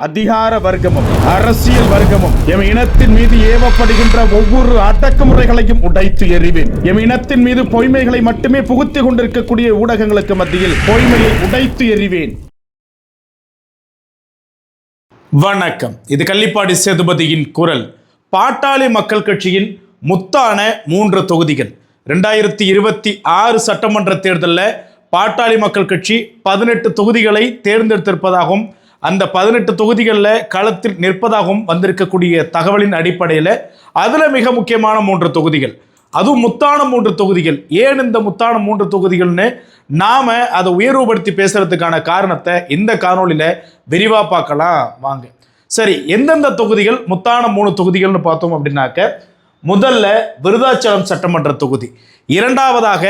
அதிகார வர்க்கமும் அரசியல் வர்க்கமும் எம் இனத்தின் மீது ஏவப்படுகின்ற ஒவ்வொரு அடக்குமுறைகளையும் உடைத்து எறிவேன். எம் இனத்தின் மீது பொய்மைகளை மட்டுமே புகுத்திக் கொண்டிருக்கக்கூடிய ஊடகங்களுக்கு மத்தியில் பொய்மையை உடைத்து எறிவேன். வணக்கம், இது கள்ளிப்பாடி சேதுபதியின் குரல். பாட்டாளி மக்கள் கட்சியின் முத்தான 3 தொகுதிகள். 2026 சட்டமன்ற தேர்தலில் பாட்டாளி மக்கள் கட்சி 18 தொகுதிகளை தேர்ந்தெடுத்திருப்பதாகவும் அந்த 18 தொகுதிகளில் களத்தில் நிற்பதாகவும் வந்திருக்கக்கூடிய தகவலின் அடிப்படையில் அதில் மிக முக்கியமான 3 தொகுதிகள், அதுவும் முத்தான 3 தொகுதிகள். ஏன் இந்த முத்தான 3 தொகுதிகள்னு நாம் அதை உயர்வுபடுத்தி பேசுறதுக்கான காரணத்தை இந்த காணொலியில் விரிவாக பார்க்கலாம் வாங்க. சரி, எந்தெந்த தொகுதிகள் முத்தான 3 தொகுதிகள்னு பார்த்தோம் அப்படின்னாக்க, முதல்ல விருதாச்சலம் சட்டமன்ற தொகுதி, இரண்டாவதாக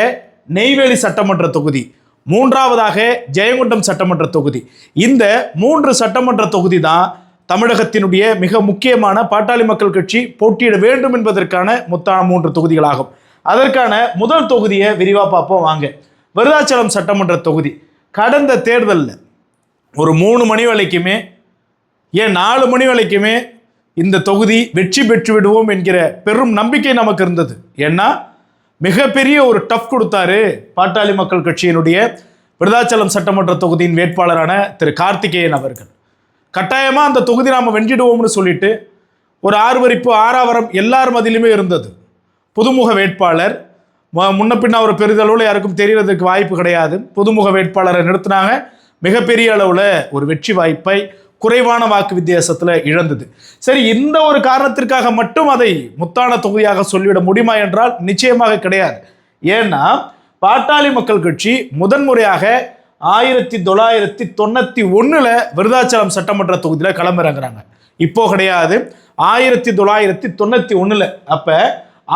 நெய்வேலி சட்டமன்ற தொகுதி, மூன்றாவதாக ஜெயங்கொண்டம் சட்டமன்ற தொகுதி. இந்த 3 சட்டமன்ற தொகுதி தான் தமிழகத்தினுடைய மிக முக்கியமான பாட்டாளி மக்கள் கட்சி போட்டியிட வேண்டும் என்பதற்கான முத்தான 3 தொகுதிகளாகும். அதற்கான முதல் தொகுதியை விரிவாக பார்ப்போம் வாங்க. விருதாச்சலம் சட்டமன்ற தொகுதி கடந்த தேர்தலில் ஒரு 3 மணி வரைக்குமே, ஏன் 4 மணி வரைக்குமே இந்த தொகுதி வெற்றி பெற்று விடுவோம் என்கிற பெரும் நம்பிக்கை நமக்கு இருந்தது. ஏன்னா மிகப்பெரிய ஒரு டஃப் கொடுத்தாரு பாட்டாளி மக்கள் கட்சியினுடைய விருதாச்சலம் சட்டமன்ற தொகுதியின் வேட்பாளரான திரு கார்த்திகேயன் அவர்கள். கட்டாயமாக அந்த தொகுதி நாம் வென்றிடுவோம்னு சொல்லிட்டு ஒரு ஆர்வரிப்பு ஆறாவரம் எல்லார் மதிலுமே இருந்தது. புதுமுக வேட்பாளர், முன்ன பின்ன ஒரு பெரிதளவில் யாருக்கும் தெரியறதுக்கு வாய்ப்பு கிடையாது. புதுமுக வேட்பாளரை நிறுத்தினாங்க. மிகப்பெரிய அளவில் ஒரு வெற்றி வாய்ப்பை குறைவான வாக்கு வித்தியாசத்தில் இழந்தது. சரி, இந்த ஒரு காரணத்திற்காக மட்டும் அதை முத்தான தொகுதியாக சொல்லிவிட முடியுமா என்றால் நிச்சயமாக கிடையாது. ஏன்னா பாட்டாளி மக்கள் கட்சி முதன்முறையாக 1991 விருதாச்சலம் சட்டமன்ற தொகுதியில் களமிறங்குறாங்க. இப்போ கிடையாது, 1991. அப்போ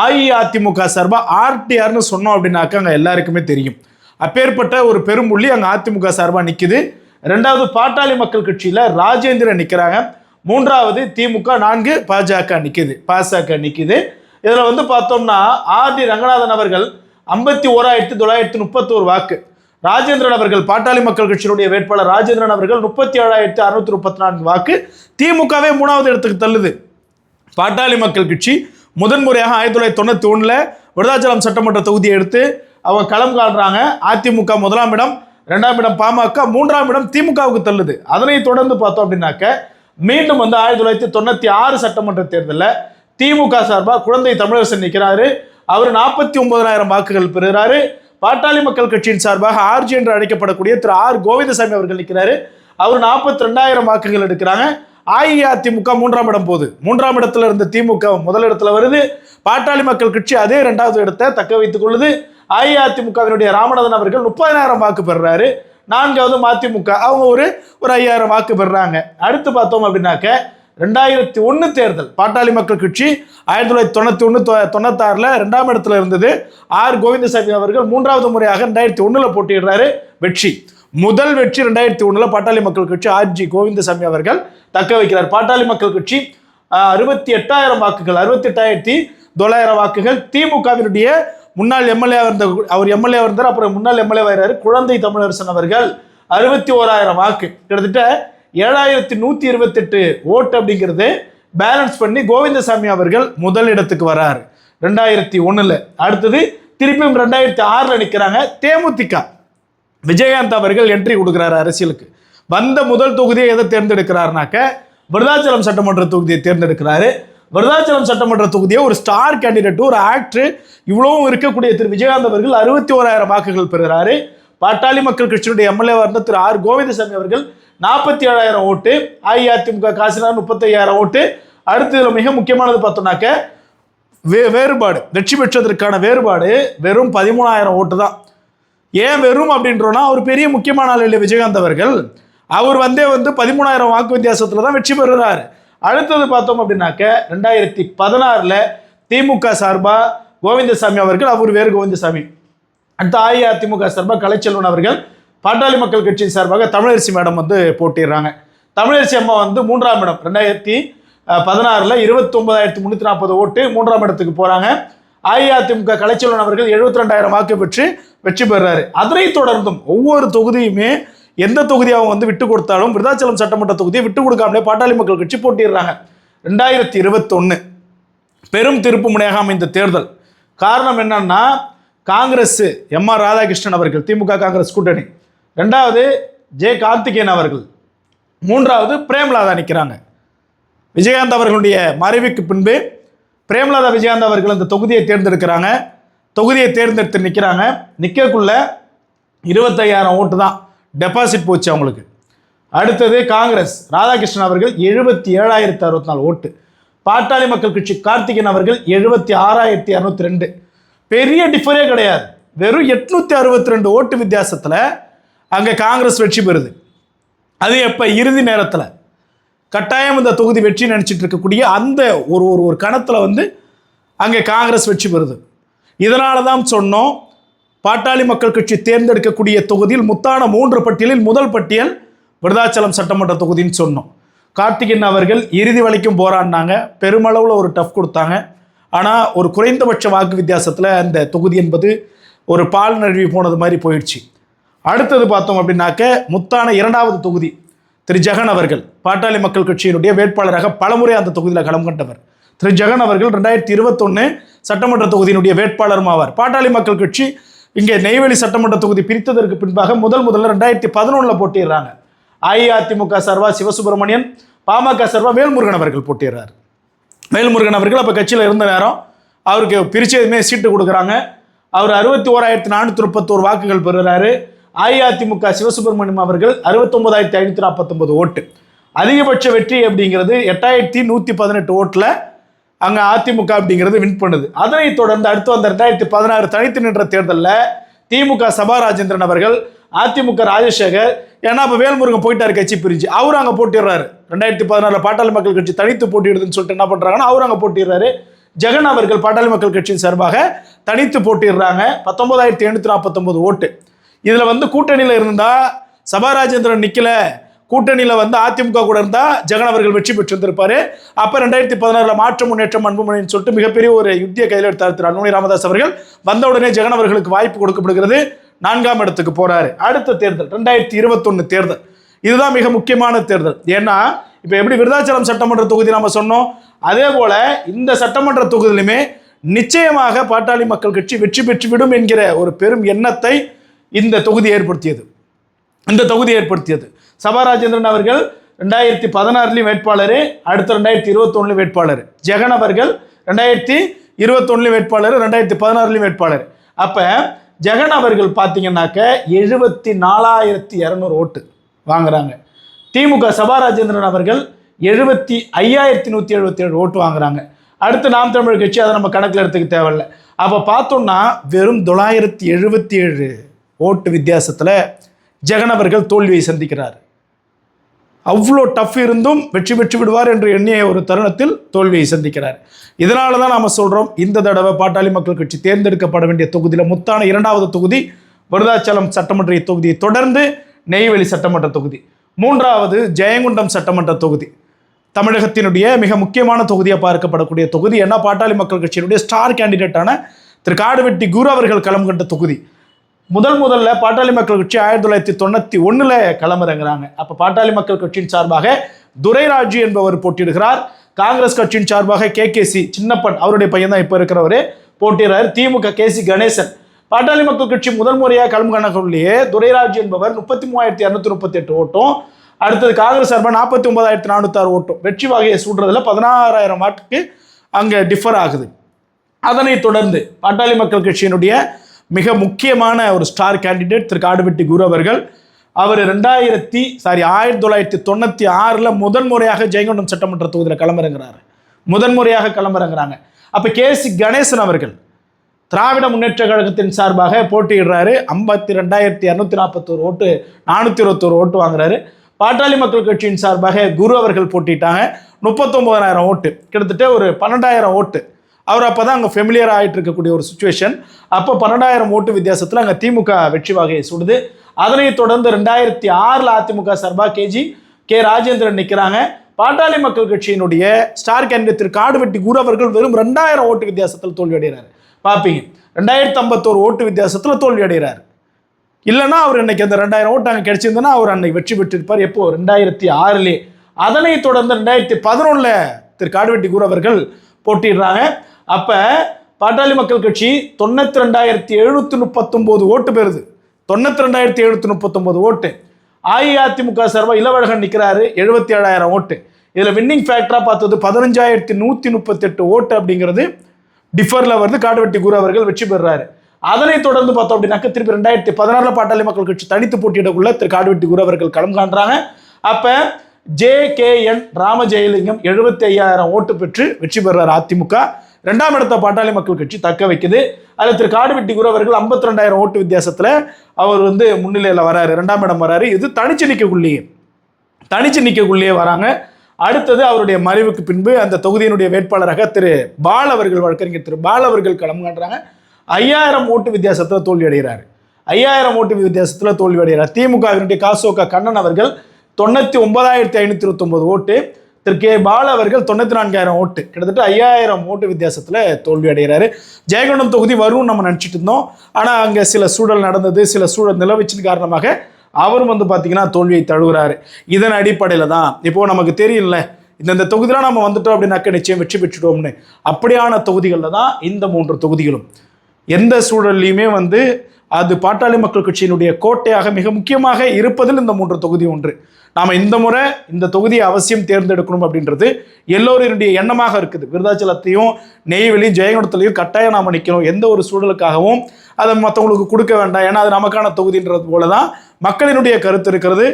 அஇஅதிமுக சார்பாக ஆர்டிஆர்னு சொன்னோம் அப்படின்னாக்க அங்கே எல்லாருக்குமே தெரியும். அப்பேற்பட்ட ஒரு பெரும்புள்ளி அங்கே அதிமுக சார்பாக நிற்குது. 2வது பாட்டாளி மக்கள் கட்சியில் ராஜேந்திரன் நிற்கிறாங்க. 3வது திமுக, 4 பாஜக நிற்குது. இதில் வந்து பார்த்தோம்னா ஆர்டி ரங்கநாதன் அவர்கள் 51,931 வாக்கு, ராஜேந்திரன் அவர்கள் பாட்டாளி மக்கள் கட்சியினுடைய வேட்பாளர் ராஜேந்திரன் அவர்கள் 37,634 வாக்கு. திமுகவே 3வது இடத்துக்கு தள்ளுது. பாட்டாளி மக்கள் கட்சி முதன்முறையாக 1991 விருதாச்சலம் சட்டமன்ற தொகுதியை எடுத்து அவங்க களம் காட்டுறாங்க. அதிமுக 1ஆம் இடம், 2ஆம் இடம் பாமக, 3ஆம் இடம் திமுகவுக்கு தள்ளுது. அதனை தொடர்ந்து பார்த்தோம் அப்படின்னாக்க மீண்டும் வந்து 1996 சட்டமன்ற தேர்தலில் திமுக சார்பாக குழந்தை தமிழரசன் நிற்கிறாரு. அவர் 49,000 வாக்குகள் பெறுகிறாரு. பாட்டாளி மக்கள் கட்சியின் சார்பாக ஆர்ஜி என்று அழைக்கப்படக்கூடிய திரு ஆர் கோவிந்தசாமி அவர்கள் நிற்கிறாரு. அவர் 42,000 வாக்குகள் எடுக்கிறாங்க. அஇஅதிமுக 3ஆம் இடம் போகுது. 3ஆம் இடத்துல இருந்த திமுக முதல் இடத்துல வருது. பாட்டாளி மக்கள் கட்சி அதே 2வது இடத்தை தக்க வைத்துக் கொள்ளுது. அஇஅதிமுகவினுடைய ராமநாதன் அவர்கள் 30,000 வாக்கு பெறுறாரு. 4வது மதிமுக அவங்க ஒரு 5,000 வாக்கு பெறுறாங்க. அடுத்து பார்த்தோம் அப்படின்னாக்க 2001 தேர்தல் பாட்டாளி மக்கள் கட்சி 1991-96 2ஆம் இடத்துல இருந்தது. ஆர் கோவிந்தசாமி அவர்கள் 3வது முறையாக 2001 போட்டியிடுறாரு. வெற்றி, முதல் வெற்றி 2001 பாட்டாளி மக்கள் கட்சி ஆர்ஜி கோவிந்தசாமி அவர்கள் தக்க வைக்கிறார். பாட்டாளி மக்கள் கட்சி 68,000 வாக்குகள், 68,900 வாக்குகள். திமுகவினுடைய முன்னாள் எம்எல்ஏ அவர் எம்எல்ஏ இருந்தார், அப்புறம் முன்னாள் எம்எல்ஏ ஆகிறாரு குழந்தை தமிழரசன் அவர்கள் 61,000 வாக்கு, கிட்டத்தட்ட 7,128 ஓட்டு அப்படிங்கிறது பேலன்ஸ் பண்ணி கோவிந்தசாமி அவர்கள் முதல் இடத்துக்கு வராரு 2001. அடுத்தது திருப்பியும் 2006 நிற்கிறாங்க. தேமுதிக விஜயகாந்த் அவர்கள் என்ட்ரி கொடுக்குறாரு அரசியலுக்கு. வந்த முதல் தொகுதியை எதை தேர்ந்தெடுக்கிறாருனாக்க விருதாச்சலம் சட்டமன்ற தொகுதியை தேர்ந்தெடுக்கிறாரு. விருதாச்சலம் சட்டமன்ற தொகுதியை ஒரு ஸ்டார் கேண்டிடேட், ஒரு ஆக்டர் இவ்வளவும் இருக்கக்கூடிய திரு விஜயகாந்த் அவர்கள் 61,000 வாக்குகள் பெறுகிறாரு. பாட்டாளி மக்கள் கட்சியினுடைய எம்எல்ஏ இருந்த திரு ஆர் கோவிந்தசாமி அவர்கள் 47,000 ஓட்டு. அஇஅதிமுக காசினார் 35,000 ஓட்டு. அடுத்து இதில் மிக முக்கியமானது பார்த்தோம்னாக்க வேறுபாடு, வெற்றி பெற்றதற்கான வேறுபாடு வெறும் 13,000 ஓட்டு தான். ஏன் வெறும் அப்படின்றோன்னா அவர் பெரிய முக்கியமான ஆள் இல்லை விஜயகாந்த் அவர்கள். அவர் வந்து 13,000 வாக்கு வித்தியாசத்தில் தான் வெற்றி பெறுகிறார். அடுத்தது பார்த்தோம் அப்படின்னாக்க 2016 திமுக சார்பாக கோவிந்தசாமி அவர்கள், அவர் வேறு கோவிந்தசாமி. அடுத்த அஇஅதிமுக சார்பாக கலைச்செல்வன் அவர்கள், பாட்டாளி மக்கள் கட்சியின் சார்பாக தமிழரசி மேடம் வந்து போட்டிடுறாங்க. தமிழரசி அம்மா வந்து 3ஆம் இடம் 2016 29,340 ஓட்டு 3ஆம் இடத்துக்கு போகிறாங்க. அஇஅதிமுக கலைச்செல்வன் அவர்கள் 72,000 வாக்கு பெற்று வெற்றி பெறுறாரு. அதனை தொடர்ந்தும் ஒவ்வொரு தொகுதியுமே எந்த தொகுதி அவங்க வந்து விட்டு கொடுத்தாலும் விருதாச்சலம் சட்டமன்ற தொகுதியை விட்டு கொடுக்காமலே பாட்டாளி மக்கள் கட்சி போட்டிடுறாங்க. 2021 பெரும் திருப்பு முனையாக அமைந்த தேர்தல். காரணம் என்னன்னா, காங்கிரஸ் எம்.ஆர். ராதாகிருஷ்ணன் அவர்கள், திமுக காங்கிரஸ் கூட்டணி, 2வது ஜே கார்த்திகேயன் அவர்கள், 3வது பிரேமலதா நிற்கிறாங்க. விஜயகாந்த் அவர்களுடைய மறைவுக்கு பின்பு பிரேமலதா விஜயகாந்த் அவர்கள் அந்த தொகுதியை தேர்ந்தெடுக்கிறாங்க. தொகுதியை தேர்ந்தெடுத்து நிற்கிறாங்க. நிற்கக்குள்ள 25,000 ஓட்டு தான் டெபாசிட் போச்சு அவங்களுக்கு. அடுத்தது காங்கிரஸ் ராதாகிருஷ்ணன் அவர்கள் 77,064 ஓட்டு. பாட்டாளி மக்கள் கட்சி கார்த்திகேயன் அவர்கள் 76,202. பெரிய டிஃபரே கிடையாது. வெறும் 862 ஓட்டு வித்தியாசத்தில் அங்கே காங்கிரஸ் வெற்றி பெறுது. அது எப்போ? இறுதி நேரத்தில் கட்டாயம் இந்த தொகுதி வெற்றி நினச்சிட்டு இருக்கக்கூடிய அந்த ஒரு கணத்தில் வந்து அங்கே காங்கிரஸ் வெற்றி பெறுது. இதனால தான் சொன்னோம், பாட்டாளி மக்கள் கட்சி தேர்ந்தெடுக்கக்கூடிய தொகுதியில் முத்தான 3 பட்டியலில் முதல் பட்டியல் விருதாச்சலம் சட்டமன்ற தொகுதின்னு சொன்னோம். கார்த்திகேயன் அவர்கள் இறுதி வரைக்கும் போராடினாங்க. பெருமளவில் ஒரு டஃப் கொடுத்தாங்க. ஆனால் ஒரு குறைந்தபட்ச வாக்கு வித்தியாசத்தில் அந்த தொகுதி என்பது ஒரு பால் நழுவி போனது மாதிரி போயிடுச்சு. அடுத்தது பார்த்தோம் அப்படின்னாக்க முத்தான 2வது தொகுதி திரு ஜெகன் அவர்கள், பாட்டாளி மக்கள் கட்சியினுடைய வேட்பாளராக பலமுறை அந்த தொகுதியில் களம் கண்டவர். திரு ஜெகன் அவர்கள் 2021 சட்டமன்ற தொகுதியினுடைய வேட்பாளரும் ஆவார். பாட்டாளி மக்கள் கட்சி இங்கே நெய்வேலி சட்டமன்ற தொகுதி பிரித்ததற்கு பின்பாக முதல்ல 2011 போட்டிடுறாங்க. அஇஅதிமுக சார்பா சிவசுப்பிரமணியன், பாமக சார்பா வேல்முருகன் அவர்கள் போட்டிடுறாரு. வேல்முருகன் அவர்கள் அப்போ கட்சியில் இருந்த நேரம் அவருக்கு பிரிச்சதுமே சீட்டு கொடுக்குறாங்க. அவர் 61,431 வாக்குகள் பெறுகிறாரு. அஇஅதிமுக சிவசுப்பிரமணியம் அவர்கள் 69,549 ஓட்டு. அதிகபட்ச வெற்றி அப்படிங்கிறது 8,118 ஓட்டில் அங்கே அதிமுக அப்படிங்கிறது வின் பண்ணுது. அதனைத் தொடர்ந்து அடுத்து வந்த 2016 தனித்து நின்ற தேர்தலில் திமுக சபா ராஜேந்திரன் அவர்கள், அதிமுக ராஜசேகர், ஏன்னா இப்போ வேல்முருகன் போயிட்டார் கட்சி பிரிஞ்சு, அவர் அங்கே போட்டிடுறாரு. 2016 பாட்டாளி மக்கள் கட்சி தனித்து போட்டிடுதுன்னு சொல்லிட்டு என்ன பண்ணுறாங்கன்னா அவர் அங்கே போட்டிடுறாரு. ஜெகன் அவர்கள் பாட்டாளி மக்கள் கட்சியின் சார்பாக தனித்து போட்டிடுறாங்க. 19,849 ஓட்டு. இதில் வந்து கூட்டணியில் இருந்தால் சபா ராஜேந்திரன் நிற்கல, கூட்டணியில் வந்து அதிமுக கூட இருந்தால் ஜெகன் அவர்கள் வெற்றி பெற்றிருந்திருப்பாரு. அப்போ 2016 மாற்ற முன்னேற்றம் அன்புமணின்னு சொல்லிட்டு மிகப்பெரிய ஒரு யுத்திய கையில் எடுத்தார் திரு அன்புமணி ராமதாஸ் அவர்கள். வந்த உடனே ஜெகன் அவர்களுக்கு வாய்ப்பு கொடுக்கப்படுகிறது. 4ஆம் இடத்துக்கு போறாரு. அடுத்த தேர்தல் 2021 தேர்தல், இதுதான் மிக முக்கியமான தேர்தல். ஏன்னா இப்போ எப்படி விருதாச்சலம் சட்டமன்ற தொகுதி நம்ம சொன்னோம், அதே போல இந்த சட்டமன்ற தொகுதியிலுமே நிச்சயமாக பாட்டாளி மக்கள் கட்சி வெற்றி பெற்றுவிடும் என்கிற ஒரு பெரும் எண்ணத்தை இந்த தொகுதி ஏற்படுத்தியது. சபா ராஜேந்திரன் அவர்கள் 2016 வேட்பாளர், அடுத்த 2021 வேட்பாளர். ஜெகன் அவர்கள் 2021 வேட்பாளர், 2016 வேட்பாளர். அப்போ ஜெகன் அவர்கள் பார்த்தீங்கன்னாக்க 74,200 ஓட்டு வாங்குறாங்க. திமுக சபா ராஜேந்திரன் அவர்கள் 75,177 ஓட்டு வாங்குறாங்க. அடுத்து நாம் தமிழர் கட்சி, அதை நம்ம கணக்கில் எடுத்துக்க தேவையில்லை. அப்போ பார்த்தோம்னா வெறும் 977 ஓட்டு வித்தியாசத்தில் ஜெகன் அவர்கள் தோல்வியை சந்திக்கிறார். அவ்வளோ டஃப் இருந்தும் வெற்றி பெற்று விடுவார் என்று எண்ணிய ஒரு தருணத்தில் தோல்வியை சந்திக்கிறார். இதனால தான் நாம் சொல்கிறோம், இந்த தடவை பாட்டாளி மக்கள் கட்சி தேர்ந்தெடுக்கப்பட வேண்டிய தொகுதியில் முத்தான 2வது தொகுதி விருதாச்சலம் சட்டமன்ற தொகுதியை தொடர்ந்து நெய்வேலி சட்டமன்ற தொகுதி, 3வது ஜெயங்கொண்டம் சட்டமன்ற தொகுதி, தமிழகத்தினுடைய மிக முக்கியமான தொகுதியாக பார்க்கப்படக்கூடிய தொகுதி. ஏன்னா பாட்டாளி மக்கள் கட்சியினுடைய ஸ்டார் கேண்டிடேட்டான திரு காடுவெட்டி குரு அவர்கள் களம் கண்ட தொகுதி. முதல்ல பாட்டாளி மக்கள் கட்சி 1991 களமிறங்குறாங்க. அப்போ பாட்டாளி மக்கள் கட்சியின் சார்பாக துரைராஜு என்பவர் போட்டியிடுகிறார். காங்கிரஸ் கட்சியின் சார்பாக KKC சின்னப்பன், அவருடைய பையன் தான் இப்போ இருக்கிறவர், போட்டியிடுறார். திமுக KC கணேசன். பாட்டாளி மக்கள் கட்சி முதல் முறையாக களம் கணக்குள்ளேயே துரைராஜு என்பவர் 33,238 ஓட்டும், அடுத்தது காங்கிரஸ் சார்பாக 49,406 ஓட்டும். வெற்றி வகையை சூடுறதுல 16,000 வாட்டுக்கு அங்கே டிஃபர் ஆகுது. அதனைத் தொடர்ந்து பாட்டாளி மக்கள் கட்சியினுடைய மிக முக்கியமான ஒரு ஸ்டார் கேண்டிடேட் திரு காடுவெட்டி குரு அவர்கள், அவர் 1996 முதன்முறையாக ஜெயங்கொண்டம் சட்டமன்ற தொகுதியில் களமிறங்குறாங்க. அப்போ KC கணேசன் அவர்கள் திராவிட முன்னேற்ற கழகத்தின் சார்பாக போட்டியிடுறாரு. 52,241 ஓட்டு, 421 ஓட்டு வாங்குறாரு. பாட்டாளி மக்கள் கட்சியின் சார்பாக குரு அவர்கள் போட்டிட்டாங்க. 39,000 ஓட்டு, கிட்டத்தட்ட ஒரு 12,000 ஓட்டு. அவர் அப்போ தான் அங்கே ஃபெமிலியர் ஆகிட்டு இருக்கக்கூடிய ஒரு சுச்சுவேஷன். அப்போ 12,000 ஓட்டு வித்தியாசத்தில் அங்கே திமுக வெற்றி வகையை சுடுது. அதனைத் தொடர்ந்து 2006 அதிமுக சார்பாக கே ராஜேந்திரன் நிற்கிறாங்க. பாட்டாளி மக்கள் கட்சியினுடைய ஸ்டார் கேண்டிடேட் திரு காடுவெட்டி குரு அவர்கள் வெறும் 2,000 ஓட்டு வித்தியாசத்தில் தோல்வி அடைகிறார். பார்ப்பீங்க, 2,051 ஓட்டு வித்தியாசத்தில் தோல்வி அடைகிறார். இல்லைன்னா அவர் இன்னைக்கு அந்த 2000 ஓட்டு அங்கே கிடைச்சிருந்தனா அவர் அன்னைக்கு வெற்றி பெற்றிருப்பார். எப்போ 2006. அதனை தொடர்ந்து 2011 திரு காடுவெட்டி குரு அவர்கள் போட்டிடுறாங்க. அப்போ பாட்டாளி மக்கள் கட்சி 92,739 ஓட்டு பெறுது. 92,739 ஓட்டு. அஇஅதிமுக சார்பாக இளவழகன் நிற்கிறாரு 77,000 ஓட்டு. இதில் வின்னிங் ஃபேக்டராக பார்த்தது 15,138 ஓட்டு அப்படிங்கிறது டிஃபரில் வருது. காடுவெட்டி குரு அவர்கள் வெற்றி பெறுறாரு. அதனை தொடர்ந்து பார்த்தோம் அப்படின்னாக்க திருப்பி 2016 பாட்டாளி மக்கள் கட்சி தனித்து போட்டியிடக்குள்ள திரு காடுவெட்டி குரு அவர்கள் களம் காண்றாங்க. அப்போ JKN ராமஜெயலிங்கம் 75,000 ஓட்டு பெற்று வெற்றி பெறுறாரு அதிமுக. 2ஆம் இடத்த பாட்டாளி மக்கள் கட்சி தக்க வைக்குது. அதில் திரு காடுவெட்டி குரு அவர்கள் 52,000 ஓட்டு வித்தியாசத்தில் அவர் முன்னிலையில் வராரு, 2ஆம் இடம் வராரு. இது தனிச்சு நிற்கக்குள்ளேயே வராங்க. அடுத்தது அவருடைய மறைவுக்கு பின்பு அந்த தொகுதியினுடைய வேட்பாளராக திரு பால் அவர்கள், வழக்கறிஞர் திரு பால் அவர்கள் களம் காண்றாங்க. 5,000 ஓட்டு வித்தியாசத்தில் தோல்வி அடைகிறார். 5,000 ஓட்டு வித்தியாசத்தில் தோல்வி அடைகிறார். திமுகவினுடைய காசோகா கண்ணன் அவர்கள் 99,529 ஓட்டு, திரு கே பால் அவர்கள் 94,000 ஓட்டு, கிட்டத்தட்ட 5,000 ஓட்டு வித்தியாசத்தில் தோல்வி அடைகிறாரு. ஜெயங்கொண்டம் தொகுதி வரும்னு நம்ம நினச்சிட்டு இருந்தோம். ஆனால் அங்கே சில சூழல் நடந்தது, சில சூழல் நிலவச்சின் காரணமாக அவரும் பார்த்தீங்கன்னா தோல்வியை தழுவுறாரு. இதன் அடிப்படையில் தான் இப்போ நமக்கு தெரியல இந்த தொகுதியில் நம்ம வந்துட்டோம் அப்படின்னாக்க நிச்சயம் வெற்றி பெற்றுட்டோம்னு. அப்படியான தொகுதிகளில் தான் இந்த 3 தொகுதிகளும். எந்த சூழல்லையுமே அது பாட்டாளி மக்கள் கட்சியினுடைய கோட்டையாக மிக முக்கியமாக இருப்பதில் இந்த 3 தொகுதி ஒன்று. நாம் இந்த முறை இந்த தொகுதியை அவசியம் தேர்ந்தெடுக்கணும் அப்படின்றது எல்லோருடைய எண்ணமாக இருக்குது. விருதாச்சலத்தையும் நெய்வேலியும் ஜெயங்கொண்டத்திலையும் கட்டாயம் நாம் நிற்கணும். எந்த ஒரு சூழலுக்காகவும் அதை மற்றவங்களுக்கு கொடுக்க வேண்டாம், ஏன்னா அது நமக்கான தொகுதின்றது போல தான் மக்களினுடைய கருத்து இருக்கிறது.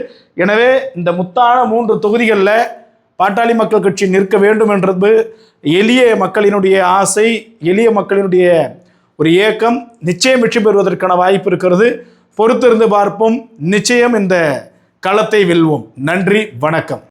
எனவே இந்த முத்தான 3 தொகுதிகளில் பாட்டாளி மக்கள் கட்சி நிற்க வேண்டும் என்றது எளிய மக்களினுடைய ஆசை, எளிய மக்களினுடைய ஒரு ஏக்கம். நிச்சயம் வெற்றி பெறுவதற்கான வாய்ப்பு இருக்கிறது. பொறுத்திருந்து பார்ப்போம். நிச்சயம் இந்த களத்தை வெல்வோம். நன்றி, வணக்கம்.